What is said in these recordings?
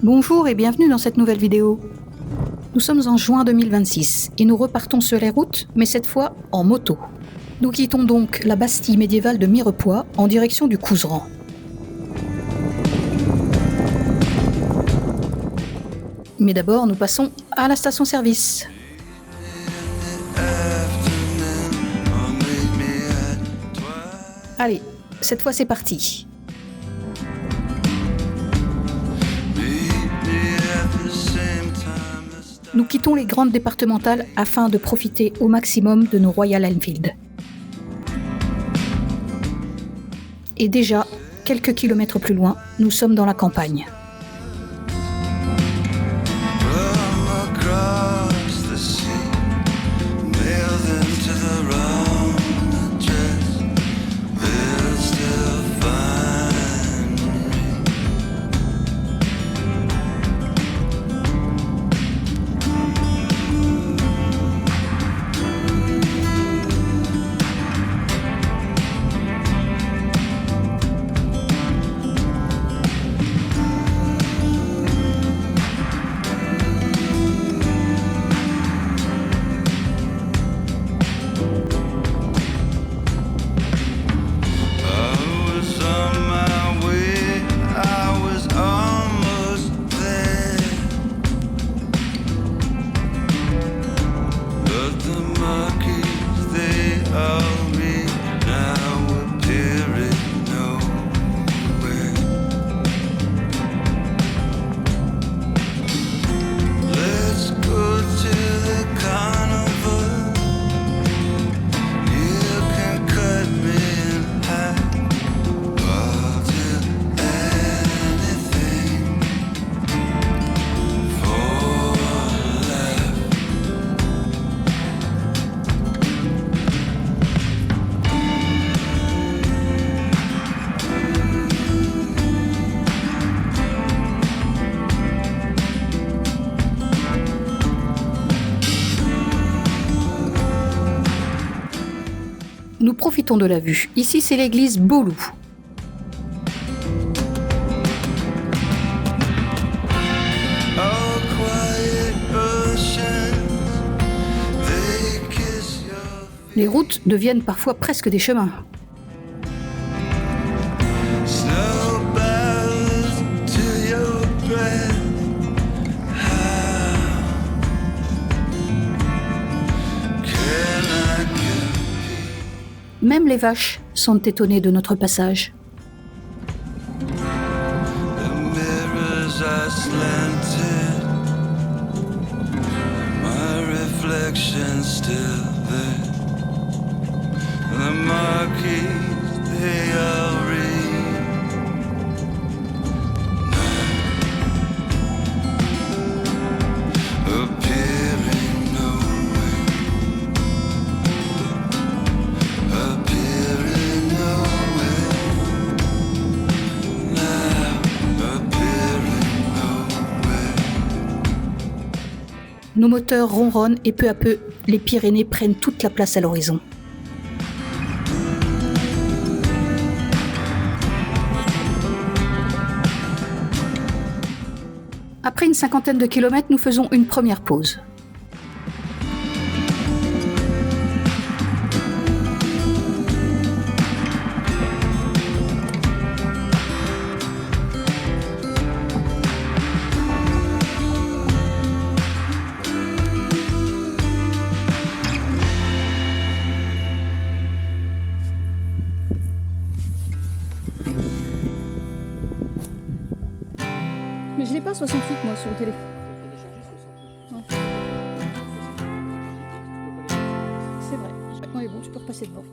Bonjour et bienvenue dans cette nouvelle vidéo. Nous sommes en juin 2026 et nous repartons sur les routes, mais cette fois en moto. Nous quittons donc la Bastille médiévale de Mirepoix en direction du Couserans. Mais d'abord, nous passons à la station-service. Allez, cette fois c'est parti. Nous quittons les grandes départementales afin de profiter au maximum de nos Royal Enfield. Et déjà, quelques kilomètres plus loin, nous sommes dans la campagne. Nous profitons de la vue. Ici, c'est l'église Beauloup. Les routes deviennent parfois presque des chemins. Même les vaches sont étonnées de notre passage. Nos moteurs ronronnent et peu à peu, les Pyrénées prennent toute la place à l'horizon. Après une cinquantaine de kilomètres, nous faisons une première pause. Mais je l'ai pas 68 moi sur le téléphone. Non. C'est vrai. Ouais, bon, tu peux repasser devant.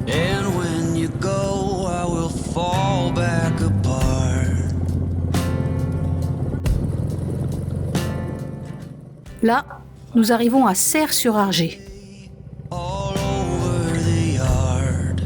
And when you go, I will fall back apart. Là, nous arrivons à Serres-sur-Arger. All over the yard.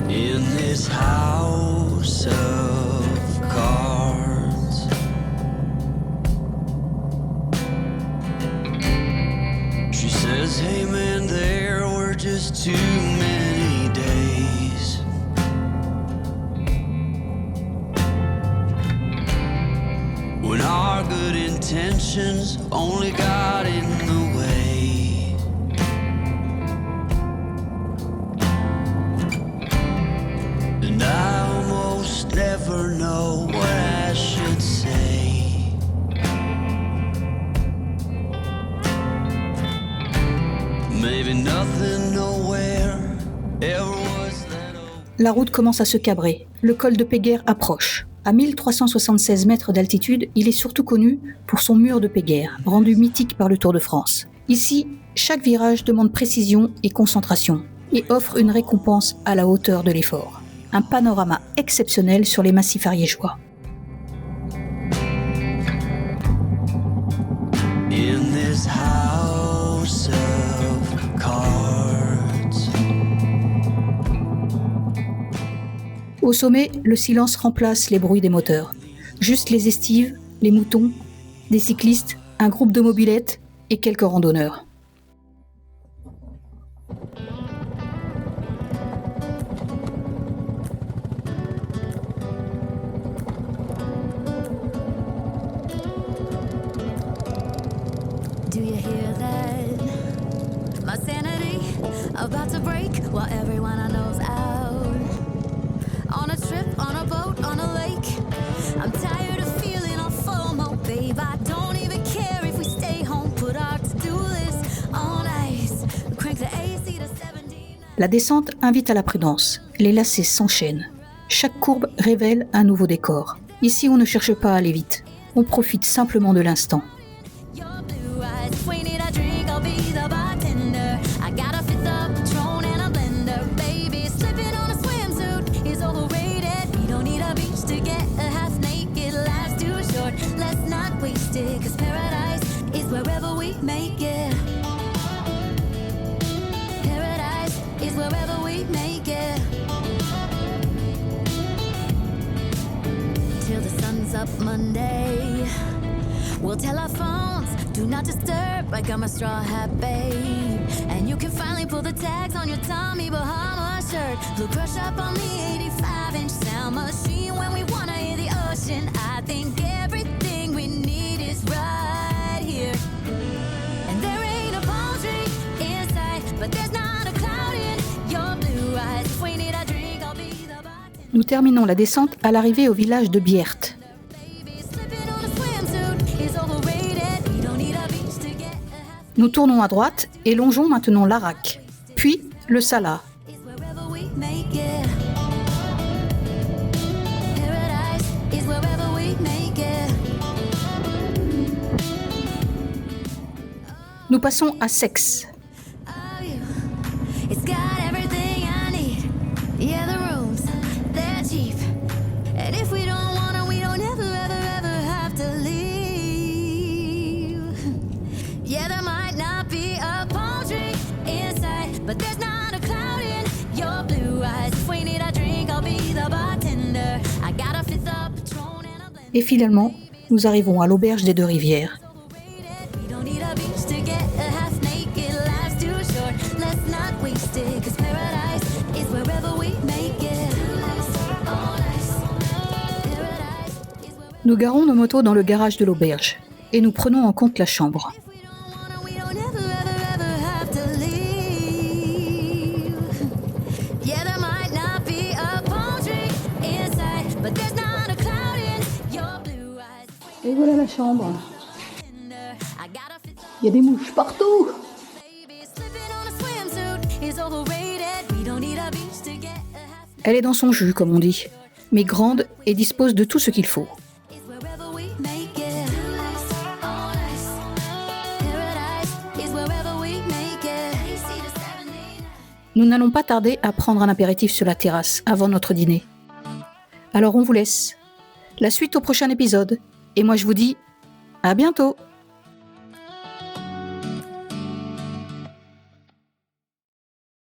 In this house of it's too many days. When our good intentions only got in the way. And I almost never know what I should say. Maybe nothing nowhere ever was that old. La route commence à se cabrer. Le col de Péguerre approche. À 1376 mètres d'altitude, il est surtout connu pour son mur de Péguerre, rendu mythique par le Tour de France. Ici, chaque virage demande précision et concentration, et offre une récompense à la hauteur de l'effort. Un panorama exceptionnel sur les massifs ariégeois. In this house of cards. Au sommet, le silence remplace les bruits des moteurs. Juste les estives, les moutons, des cyclistes, un groupe de mobylettes et quelques randonneurs. Do you hear that? My sanity about to break while everyone I know's out. On a trip, on a boat, on a lake. I'm tired of feeling all FOMO, babe. I don't even care if we stay home. Put our to-do list on ice. Crank the AC to 79. La descente invite à la prudence. Les lacets s'enchaînent. Chaque courbe révèle un nouveau décor. Ici, on ne cherche pas à aller vite. On profite simplement de l'instant. Your blue eyes, if we need a drink, I'll be the bartender. I got a fifth of Patron and a blender, baby. Slipping on a swimsuit is overrated. We don't need a beach to get a half naked. Life's too short, let's not waste it. 'Cause paradise is wherever we make it. Paradise is wherever we make it. Till the sun's up Monday. We'll tell our phones, do not disturb. I got my straw hat, babe. And you can finally pull the tags on your Tommy Bahama shirt. Blue crush up on the 85-inch sound machine when we wanna hear the ocean. I think everything we need is right here. And there ain't a palm tree in sight, but there's not a cloud in your blue eyes. If we need a drink, I'll be the bartender. Nous terminons la descente à l'arrivée au village de Bierte. Baby, slipping on a swimsuit is overrated. We don't need a beach to get a half. Nous tournons à droite et longeons maintenant l'Arac, puis le Salat. Is wherever we make it. Paradise is wherever we make it. Nous passons à Sex. Oh, you. It's got everything I need. Yeah, the rooms, they're cheap. And if we don't wanna, we don't ever, ever, ever have to leave. Yeah, there might not be a palm tree inside, but there's not a cloud in your blue eyes. If we need a drink, I'll be the bartender. I got a fifth of Patron and a blender. Et finalement, nous arrivons à l'auberge des Deux-Rivières. Overrated. We don't need a beach to get a half naked. Life's too short. Let's not waste it. 'Cause paradise is wherever we make it. Paradise is wherever. Nous garons nos motos dans le garage de l'auberge et nous prenons en compte la chambre. If we don't wanna, we don't ever, ever, ever have to leave. Yeah, there might not be a palm tree inside, but there's not a cloud in your blue eyes. Et voilà la chambre. I got a fifth of Il y a des mouches partout. baby slipping on a swimsuit is overrated. We don't need a beach to get a half. Elle est dans son jus, comme on dit, mais grande et dispose de tout ce qu'il faut. Is wherever we make it. Paradise is wherever we make it. Nous n'allons pas tarder à prendre un apéritif sur la terrasse avant notre dîner. Alors on vous laisse. La suite au prochain épisode. Et moi je vous dis à bientôt.